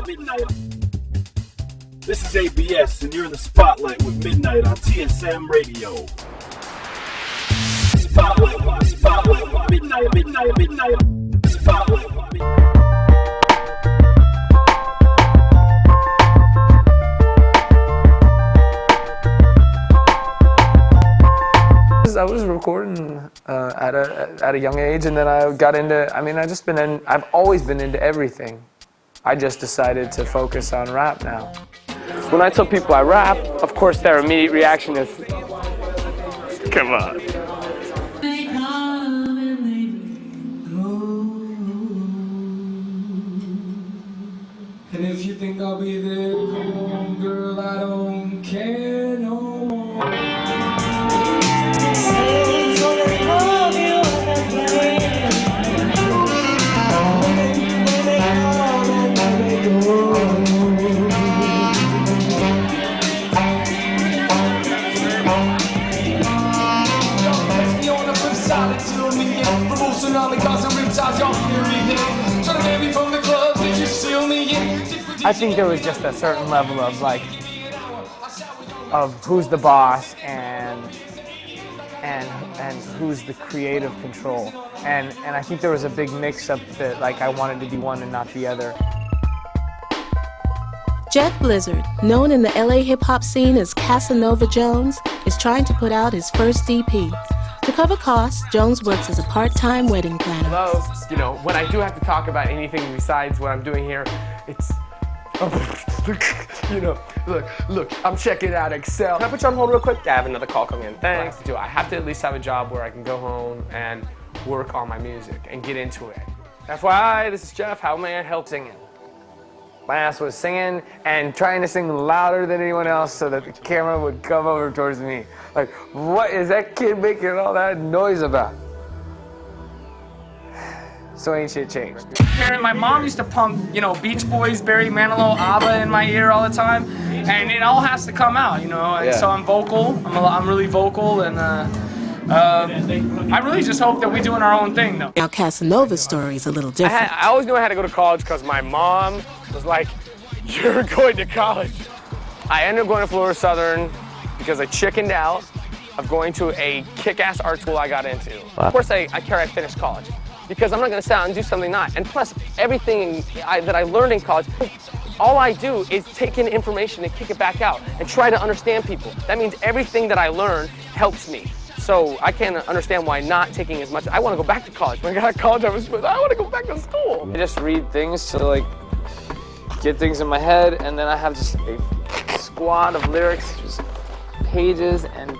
Midnight. This is ABS, and you're in the Spotlight with Midnight on TSM Radio. Spotlight, Midnight. Spotlight. I was recording at a young age, and then I got into. I've always been into everything. I just decided to focus on rap now. When I tell people I rap, of course their immediate reaction is, "Come on." And if you think I'll be there, come on, girl, I don't care no more. I think there was just a certain level of of who's the boss and who's the creative control, and I think there was a big mix-up that I wanted to be one and not the other. Jeff Blizzard, known in the LA hip-hop scene as Casanova Jones, is trying to put out his first EP. To cover costs, Jones works as a part-time wedding planner. Although, when I do have to talk about anything besides what I'm doing here, it's, look, I'm checking out Excel. Can I put you on hold real quick? I have another call coming in. Thanks. I have to at least have a job where I can go home and work on my music and get into it. FYI, this is Jeff. How may I help singing? My ass was singing and trying to sing louder than anyone else so that the camera would come over towards me. What is that kid making all that noise about? So ain't shit changed. My mom used to pump, Beach Boys, Barry Manilow, ABBA in my ear all the time, and it all has to come out, And so I'm vocal. I'm really vocal, and I really just hope that we're doing our own thing, though. Now Casanova's story is a little different. I always knew I had to go to college because my mom was like, "You're going to college." I ended up going to Florida Southern because I chickened out of going to a kick-ass art school I got into. Wow. Of course, I finished college because I'm not going to sit down and do something not. And plus, everything that I learned in college, all I do is take in information and kick it back out and try to understand people. That means everything that I learn helps me. So I can't understand why not taking as much. I want to go back to college. When I got out of college, I want to go back to school. I just read things to get things in my head, and then I have just a squad of lyrics, just pages and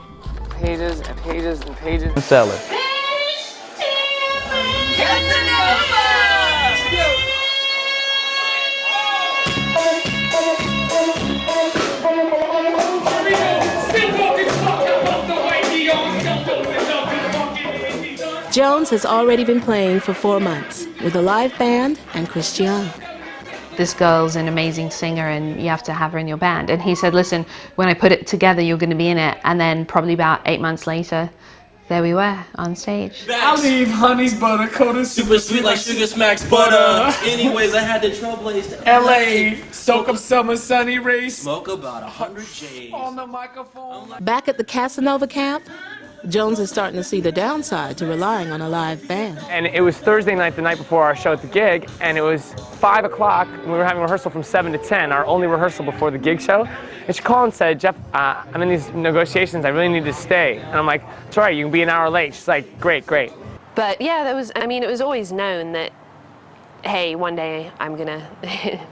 pages and pages and pages. Sell it. Jones has already been playing for 4 months with a live band and Christian. This girl's an amazing singer and you have to have her in your band. And he said, listen, when I put it together, you're going to be in it. And then probably about 8 months later, there we were on stage. I leave honey's butter coated super sweet like sugar smacks butter. Anyways, I had the trailblaze to LA, soak up summer sunny rays. Smoke about 100 J's. On the microphone. Back at the Casanova camp, Jones is starting to see the downside to relying on a live band. And it was Thursday night, the night before our show at the gig, and it was 5 o'clock, and we were having rehearsal from 7 to 10, our only rehearsal before the gig show. And she called and said, Jeff, I'm in these negotiations, I really need to stay. And I'm like, it's all right, you can be an hour late. She's like, great. But yeah, it was always known that, hey, one day I'm gonna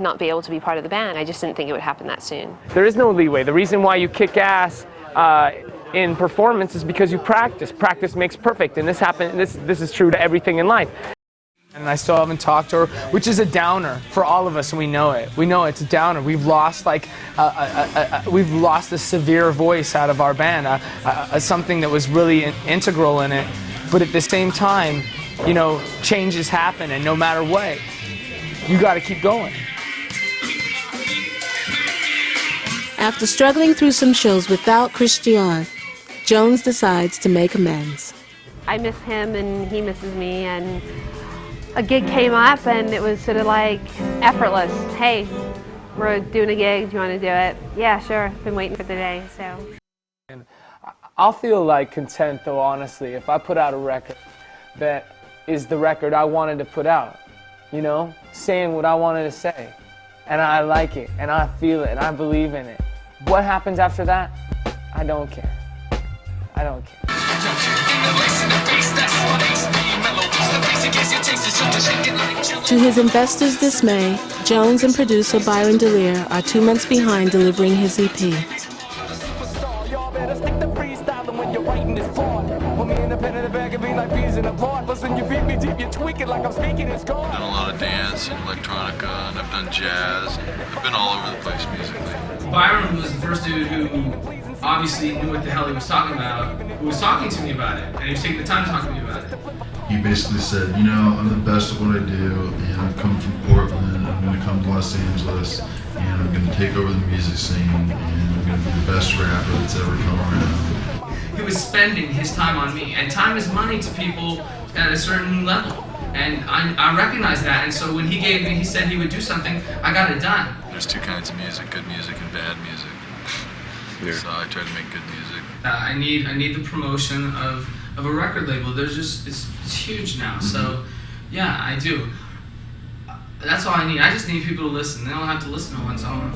not be able to be part of the band. I just didn't think it would happen that soon. There is no leeway. The reason why you kick ass in performance is because you practice. Practice makes perfect, and this is true to everything in life. And I still haven't talked to her, which is a downer for all of us, and we know it. We know it's a downer. We've lost we've lost a severe voice out of our band, something that was really integral in it. But at the same time, changes happen, and no matter what, you got to keep going. After struggling through some shows without Christian, Jones decides to make amends. I miss him and he misses me, and a gig came up and it was sort of like effortless. Hey, we're doing a gig, do you want to do it? Yeah, sure, been waiting for the day, so. I'll feel like content though, honestly, if I put out a record that is the record I wanted to put out, you know, saying what I wanted to say, and I like it, and I feel it, and I believe in it. What happens after that? I don't care. I don't care. To his investors' dismay, Jones and producer Byron DeLear are 2 months behind delivering his EP. Done a lot of dance and electronica, and I've done jazz. I've been all over the place musically. Byron was the first dude who obviously knew what the hell he was talking about, who was talking to me about it, and he was taking the time to talk to me about it. He basically said, you know, I'm the best at what I do, and I've come from Portland, I'm going to come to Los Angeles, and I'm going to take over the music scene, and I'm going to be the best rapper that's ever come around. He was spending his time on me, and time is money to people at a certain level. And I recognize that, and so when he said he would do something, I got it done. There's two kinds of music, good music and bad music. Yeah. So I try to make good music. I need the promotion of a record label. There's just, it's huge now, so yeah, I do. That's all I need. I just need people to listen. They don't have to listen to one song.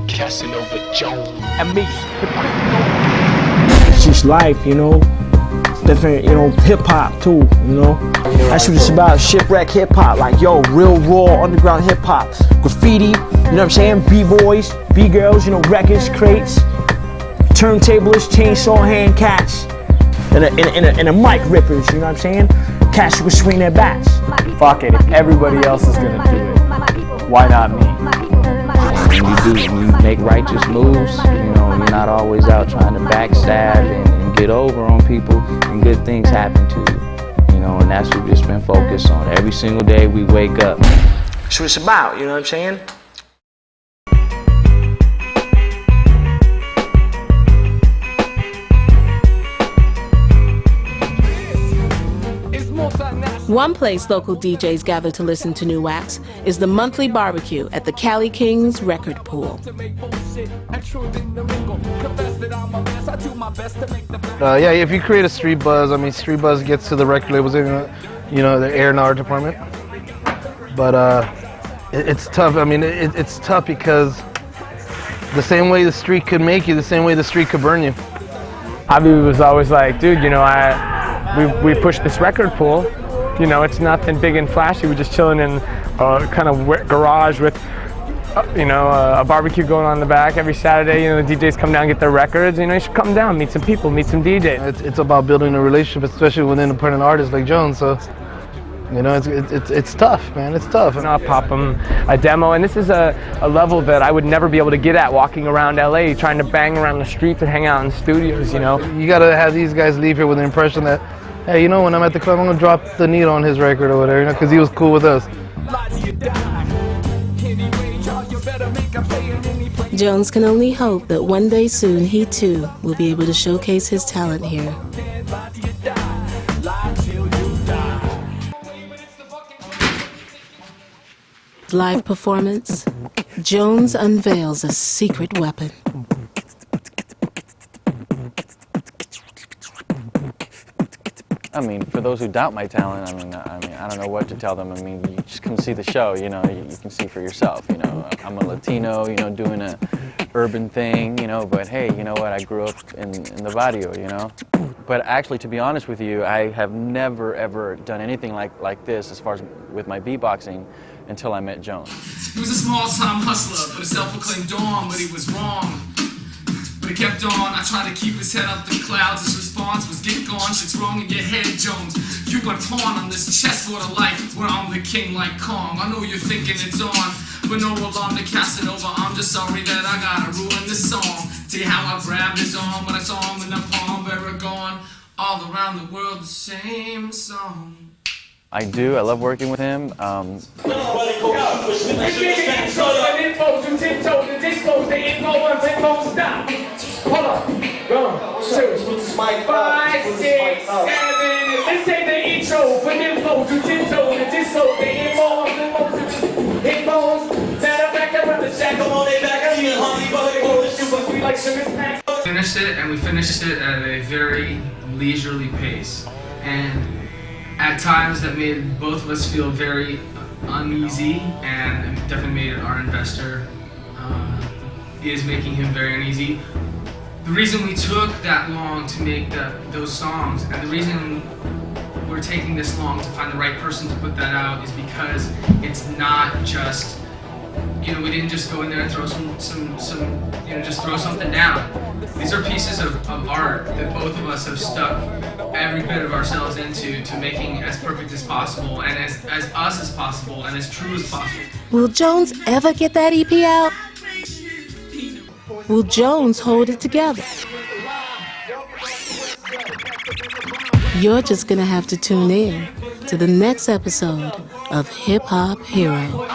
Casanova Jones and me. It's just life, you know. Different, you know, hip hop too, you know. That's what it's about, shipwreck hip hop. Like, yo, real raw underground hip hop. Graffiti, you know what I'm saying? B-boys, B-girls, you know, records, crates, turntablers, chainsaw hand cats, and a mic rippers, you know what I'm saying? Cats who would swing their bats. Fuck it, if everybody else is gonna do it, why not me? When you make righteous moves, you know, you're not always out trying to backstab and get over on people, and good things happen to you, you know, and that's what we've just been focused on. Every single day we wake up. That's what it's about, you know what I'm saying? One place local DJs gather to listen to new wax is the monthly barbecue at the Cali Kings Record Pool. Yeah, if you create a street buzz, I mean, street buzz gets to the record labels, you know, the A&R department. But it's tough. I mean, it's tough because the same way the street could make you, the same way the street could burn you. Javi was always like, dude, you know, we pushed this record pool. You know, it's nothing big and flashy. We're just chilling in a kind of garage with, you know, a barbecue going on in the back every Saturday. You know, the DJs come down and get their records. You know, you should come down, meet some people, meet some DJs. It's about building a relationship, especially with an independent artist like Jones. So, you know, it's tough, man. It's tough. And I'll pop them a demo, and this is a level that I would never be able to get at walking around LA, trying to bang around the streets and hang out in studios. You know, you gotta have these guys leave here with the impression that, hey, you know, when I'm at the club, I'm gonna drop the needle on his record or whatever, you know, because he was cool with us. Jones can only hope that one day soon he too will be able to showcase his talent here. Live performance, Jones unveils a secret weapon. I mean, for those who doubt my talent, I mean, I don't know what to tell them. I mean, you just come see the show, you know, you can see for yourself, you know. I'm a Latino, you know, doing a urban thing, you know, but hey, you know what, I grew up in the barrio, you know. But actually, to be honest with you, I have never, ever done anything like this as far as with my beatboxing until I met Jones. He was a small-time hustler, but a self-proclaimed dawn, but he was wrong. But he kept on, I tried to keep his head up the clouds. His response was, get gone, shit's wrong in your head, Jones. You got a pawn on this chessboard of life, where I'm the king like Kong. I know you're thinking it's on, but no alarm to Casanova. I'm just sorry that I gotta ruin this song. See how I grabbed his arm when I saw him in the palm, where we're gone. All around the world, the same song. I do. I love working with him. Hold on. 1, 2, 5, 6, 7. Let's say the intro for them folks who tiptoe the disco. They involve the most hit bones. Matter of fact, I run the shack. Come on, they back up. You honey, but they roll the super sweet like sugar snacks. Finished it, and we finished it at a very leisurely pace. And at times that made both of us feel very uneasy, and definitely made our investor is making him very uneasy. The reason we took that long to make those songs, and the reason we're taking this long to find the right person to put that out, is because it's not just, we didn't just go in there and throw just throw something down. These are pieces of art that both of us have stuck every bit of ourselves into, to making as perfect as possible, and as us as possible, and as true as possible. Will Jones ever get that EP out? Will Jones hold it together? You're just gonna have to tune in to the next episode of Hip Hop Hero.